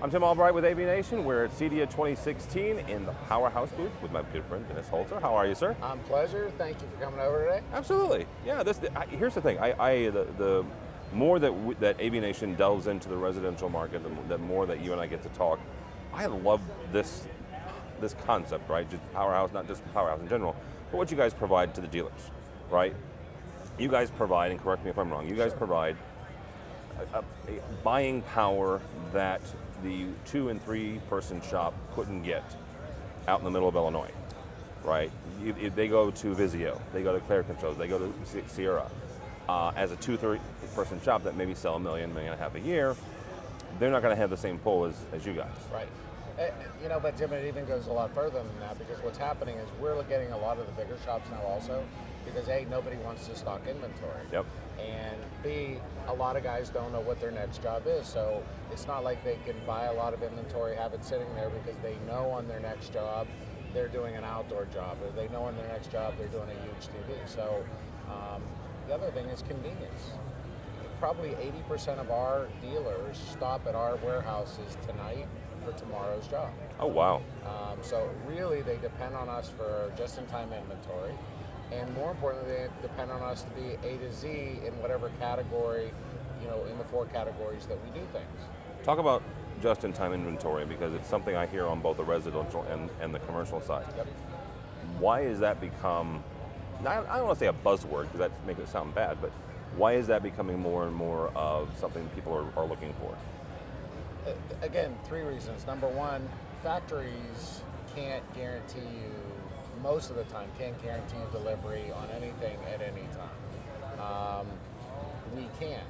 I'm Tim Albright with AVNation. We're at CEDIA 2016 in the Powerhouse booth with my good friend Dennis Holzer. How are you, sir? Pleasure. Thank you for coming over today. Absolutely. Yeah. Here's the thing. The more that AVNation delves into the residential market, the more that you and I get to talk. I love this concept, right? Just Powerhouse, not just Powerhouse in general, but what you guys provide to the dealers, right? You guys provide, and correct me if I'm wrong, you guys provide a buying power that the 2 and 3 person shop couldn't get out in the middle of Illinois, right? They go to Vizio, they go to Claire Controls, they go to Sierra. As a 2-3 person shop that maybe sell $1 million, $1.5 million a year, they're not going to have the same pull as you guys. Right. But Jim, it even goes a lot further than that, because what's happening is we're getting a lot of the bigger shops now also, because A, nobody wants to stock inventory. Yep. And B, a lot of guys don't know what their next job is, so it's not like they can buy a lot of inventory, have it sitting there, because they know on their next job they're doing an outdoor job, or they know on their next job they're doing a huge TV. So the other thing is convenience. Probably 80% of our dealers stop at our warehouses tonight for tomorrow's job. Oh, wow. So really they depend on us for just-in-time inventory. And more importantly, they depend on us to be A to Z in whatever category, in the 4 categories that we do things. Talk about just-in-time inventory, because it's something I hear on both the residential and the commercial side. Yep. Why has that become, I don't want to say a buzzword, because that makes it sound bad, but why is that becoming more and more of something people are looking for? Again, 3 reasons. Number one, factories can't guarantee you, most of the time, can't guarantee you delivery on anything at any time. We can,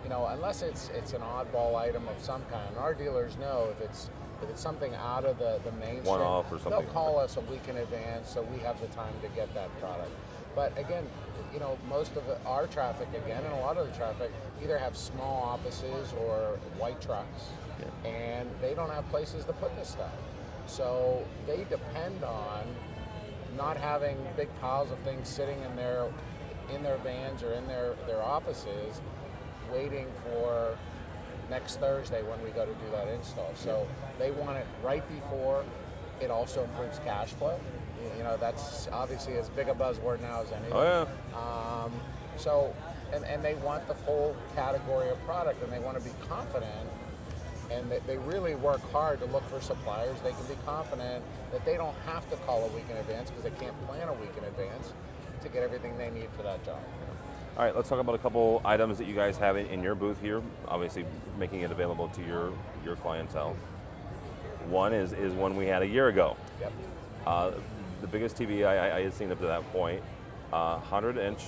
unless it's an oddball item of some kind. Our dealers know if it's something out of the mainstream, one-off or something, they'll call us a week in advance, so we have the time to get that product. But again, most of our traffic, again, and a lot of the traffic, either have small offices or white trucks, and they don't have places to put this stuff. So they depend on not having big piles of things sitting in their vans or in their offices, waiting for next Thursday when we go to do that install. So they want it right before. It also improves cash flow. That's obviously as big a buzzword now as anything. Oh, yeah. So they want the full category of product, and they want to be confident, and they really work hard to look for suppliers. They can be confident that they don't have to call a week in advance, because they can't plan a week in advance to get everything they need for that job. All right, let's talk about a couple items that you guys have in your booth here, obviously making it available to your clientele. One is one we had a year ago. Yep. The biggest TV I had seen up to that point, 100-inch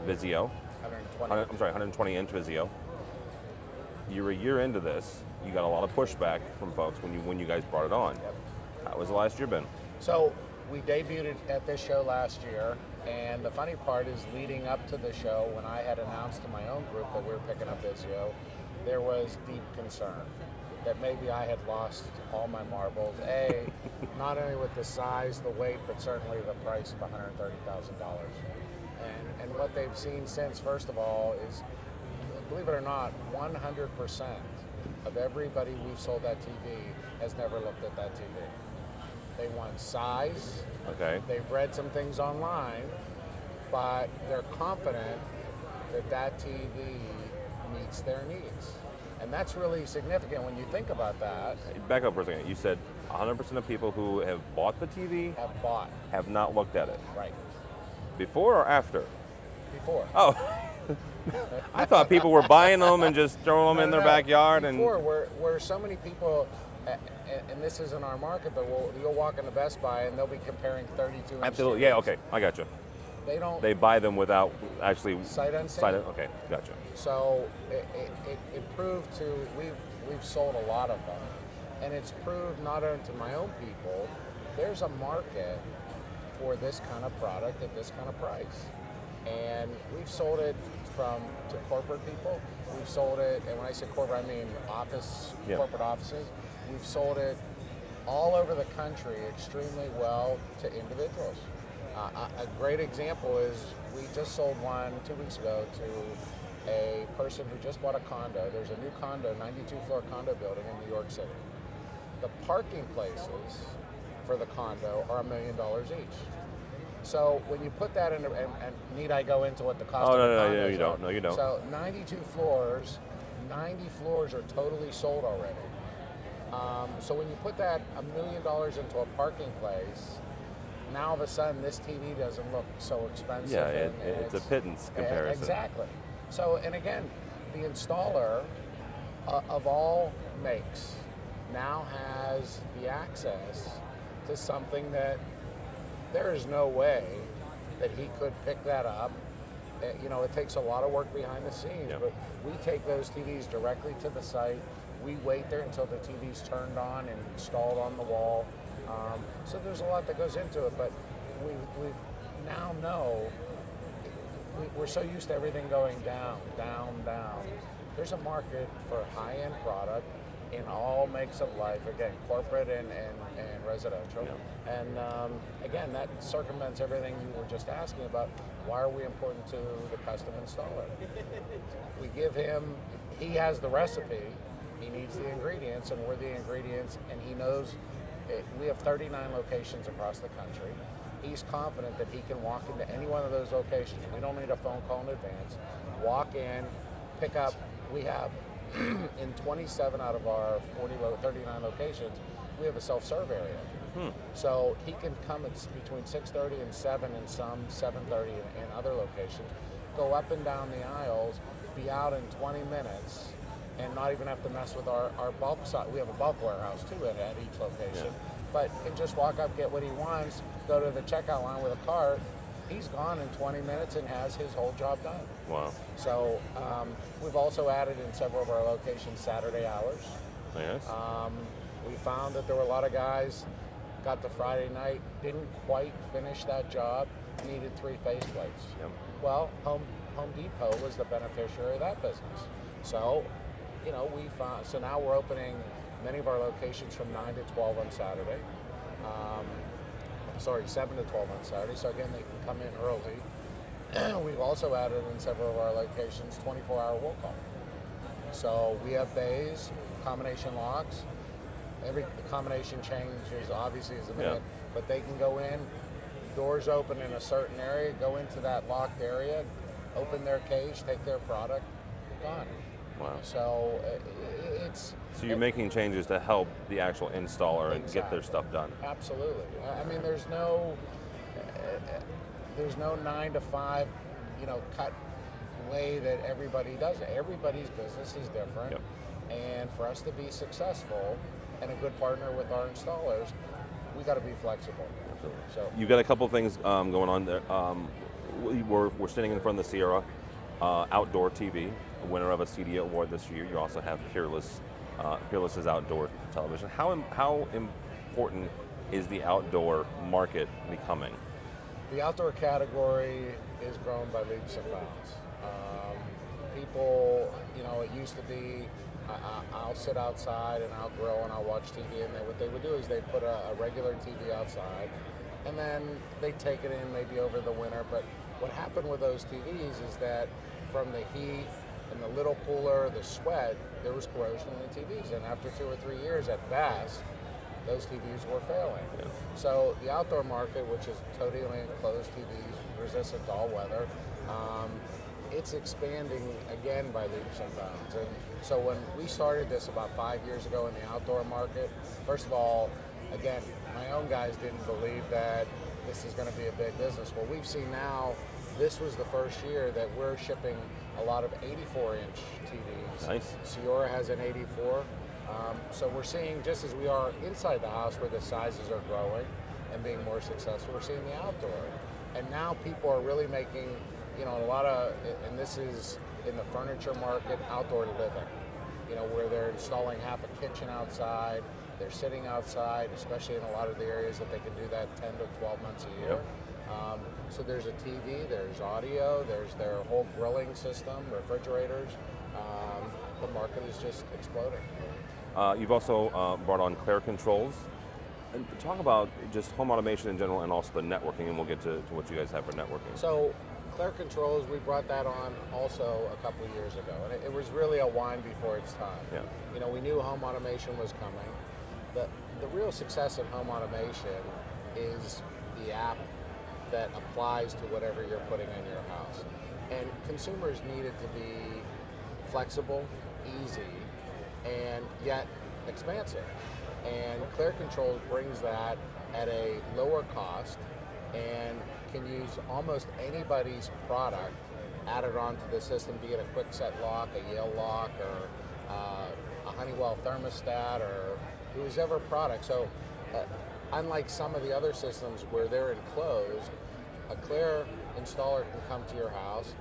Vizio. 120-inch Vizio. You're a year into this. You got a lot of pushback from folks when you guys brought it on. Yep. How was the last year been? So we debuted it at this show last year, and the funny part is, leading up to the show, when I had announced to my own group that we were picking up Vizio, there was deep concern that maybe I had lost all my marbles. A, not only with the size, the weight, but certainly the price of $130,000. And what they've seen since, first of all, is, believe it or not, 100% of everybody we've sold that TV has never looked at that TV. They want size. Okay. They've read some things online, but they're confident that TV meets their needs. And that's really significant when you think about that. Back up for a second. You said 100% of people who have bought the TV have not looked at it. Right. Before or after? Before. Oh. I thought people were buying them and just throwing them in their backyard. Before, where so many people, and this isn't our market, but you'll walk into Best Buy and they'll be comparing 32 inch. Absolutely. Yeah, okay. I got you. They buy them without actually sight unseen. Okay, gotcha. So it proved to, we've sold a lot of them, and it's proved not only to my own people, there's a market for this kind of product at this kind of price. And we've sold it to corporate people. We've sold it, and when I say corporate, I mean corporate offices. We've sold it all over the country extremely well to individuals. A great example is we just sold one 2 weeks ago to a person who just bought a condo. There's a new condo, 92-floor condo building in New York City. The parking places for the condo are $1 million each. So when you put that into, and need I go into what the cost of the condos no, you don't. No, you don't. So 92 floors, 90 floors are totally sold already. So when you put that $1 million into a parking place, now all of a sudden this TV doesn't look so expensive. Yeah, it's a pittance comparison. Exactly. So, and again, the installer of all makes now has the access to something that there is no way that he could pick that up. You know, it takes a lot of work behind the scenes, but we take those TVs directly to the site. We wait there until the TV's turned on and installed on the wall. So there's a lot that goes into it, but we now know we're so used to everything going down, down, down. There's a market for high-end product in all makes of life, again, corporate and residential. Yeah. And again, that circumvents everything you were just asking about. Why are we important to the custom installer? We give him, he has the recipe, he needs the ingredients, and we're the ingredients, and he knows. We have 39 locations across the country. He's confident that he can walk into any one of those locations. We don't need a phone call in advance. Walk in, pick up. We have, in 27 out of our 39 locations, we have a self-serve area. So he can come at between 6:30 and 7 in some, 7:30 in other locations, go up and down the aisles, be out in 20 minutes, and not even have to mess with our bulk side. We have a bulk warehouse too at each location. Yeah. But can just walk up, get what he wants, go to the checkout line with a cart. He's gone in 20 minutes and has his whole job done. Wow. So we've also added in several of our locations Saturday hours. Yes. We found that there were a lot of guys got to Friday night, didn't quite finish that job, needed 3 faceplates. Yep. Well, Home Depot was the beneficiary of that business. So, you know, we found, so now we're opening many of our locations from 9 to 12 on Saturday. 7 to 12 on Saturday. So again, they can come in early. We've also added in several of our locations 24-hour will call. So we have bays, combination locks. Every combination changes obviously is a minute, but they can go in, doors open in a certain area, go into that locked area, open their cage, take their product, gone. Wow. So it's... So you're making changes to help the actual installer and get their stuff done. Absolutely. I mean, there's no 9 to 5, you know, cut way that everybody does it. Everybody's business is different. Yep. And for us to be successful and a good partner with our installers, we got to be flexible. Absolutely. So you've got a couple things going on there. We're standing in front of the Sierra Outdoor TV, winner of a CEDIA award this year. You also have Peerless's outdoor television. How important is the outdoor market becoming? The outdoor category is grown by leaps and bounds. People, you know, it used to be, I'll sit outside and I'll grill and I'll watch TV, and what they would do is they put a regular TV outside, and then they take it in maybe over the winter. But what happened with those TVs is that from the heat and the little cooler, the sweat, there was corrosion in the TVs, and after 2 or 3 years at best, those TVs were failing. Yeah. So the outdoor market, which is totally enclosed TVs, resistant to all weather, it's expanding again by leaps and bounds. And so when we started this about 5 years ago in the outdoor market, first of all, again, my own guys didn't believe that this is going to be a big business. Well, we've seen now, this was the first year that we're shipping a lot of 84-inch TVs. Nice. Sierra has an 84. So we're seeing, just as we are inside the house where the sizes are growing and being more successful, we're seeing the outdoor. And now people are really making, you know, a lot of, and this is in the furniture market, outdoor living. You know, where they're installing half a kitchen outside, they're sitting outside, especially in a lot of the areas that they can do that 10 to 12 months a year. Yep. So there's a TV, there's audio, there's their whole grilling system, refrigerators. The market is just exploding. You've also brought on Claire Controls. And talk about just home automation in general and also the networking, and we'll get to what you guys have for networking. So Claire Controls, we brought that on also a couple of years ago, and it was really a wine before its time. Yeah. You know, we knew home automation was coming. The real success in home automation is the app that applies to whatever you're putting in your house. And consumers need it to be flexible, easy, and yet expansive. And Claire Controls brings that at a lower cost and can use almost anybody's product added onto the system, be it a quick set lock, a Yale lock, or a Honeywell thermostat, or whoever product. So unlike some of the other systems where they're enclosed, a Claire installer can come to your house,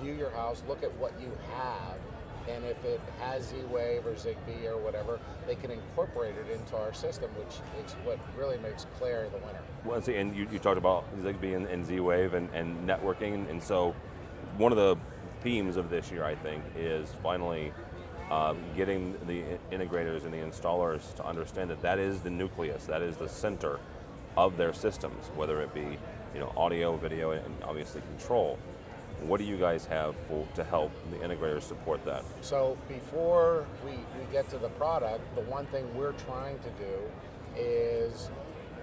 view your house, look at what you have, and if it has Z-Wave or Zigbee or whatever, they can incorporate it into our system, which is what really makes Claire the winner. Well, see, and you talked about Zigbee and Z-Wave and networking, and so one of the themes of this year, I think, is finally getting the integrators and the installers to understand that that is the nucleus, that is the center of their systems, whether it be audio, video, and obviously control. What do you guys have to help the integrators support that? So before we get to the product, the one thing we're trying to do is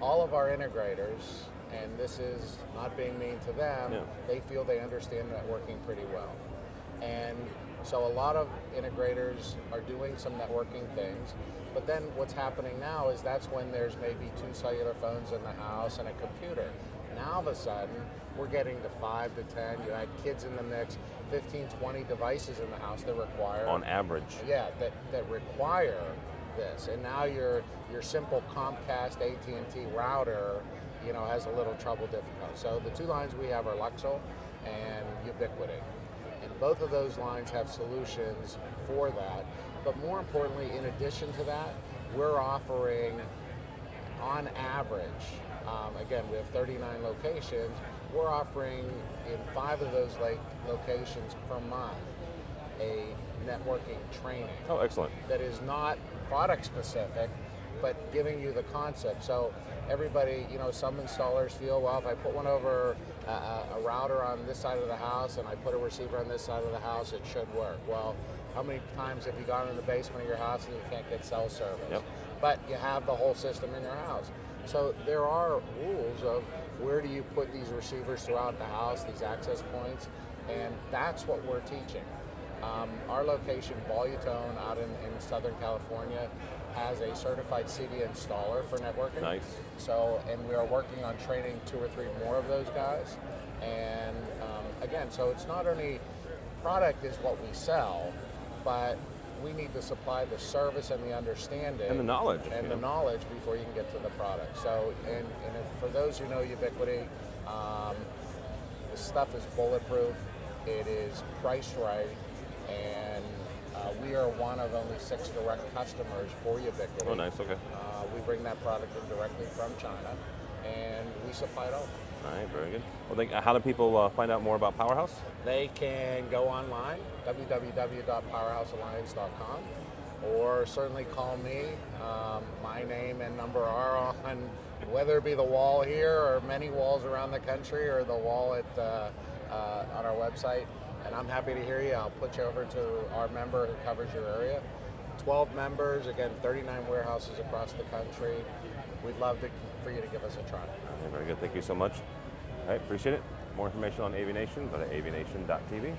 all of our integrators, and this is not being mean to them, they feel they understand networking pretty well. And so a lot of integrators are doing some networking things, but then what's happening now is that's when there's maybe 2 cellular phones in the house and a computer. Now all of a sudden, we're getting to 5 to 10, you add kids in the mix, 15, 20 devices in the house that require... On average. Yeah, that require this. And now your simple Comcast AT&T router, has a little trouble difficult. So the 2 lines we have are Luxel and Ubiquiti. And both of those lines have solutions for that. But more importantly, in addition to that, we're offering, on average, again, we have 39 locations, we're offering in 5 of those locations per month a networking training. Oh, excellent. That is not product specific, but giving you the concept. So everybody, some installers feel, well, if I put one over a router on this side of the house and I put a receiver on this side of the house, it should work. Well, how many times have you gone in the basement of your house and you can't get cell service? Yep. But you have the whole system in your house. So there are rules of where do you put these receivers throughout the house, these access points, and that's what we're teaching. Our location, Volutone, out in Southern California, has a certified CEDIA installer for networking. Nice. So, and we are working on training 2 or 3 more of those guys. And again, so it's not only product is what we sell, but we need to supply the service and the understanding. And the knowledge. And the knowledge before you can get to the product. So, and for those who know Ubiquiti, the stuff is bulletproof, it is priced right, and we are one of only 6 direct customers for Ubiquiti. Oh, nice, okay. We bring that product in directly from China, and we supply it all. All right, very good. Well, how do people find out more about Powerhouse? They can go online, www.powerhousealliance.com, or certainly call me. My name and number are on, whether it be the wall here or many walls around the country or the wall on our website. And I'm happy to hear you. I'll put you over to our member who covers your area. 12 members, again, 39 warehouses across the country. We'd love for you to give us a try. Okay, very good. Thank you so much. All right, appreciate it. More information on AVNation, go to avnation.tv.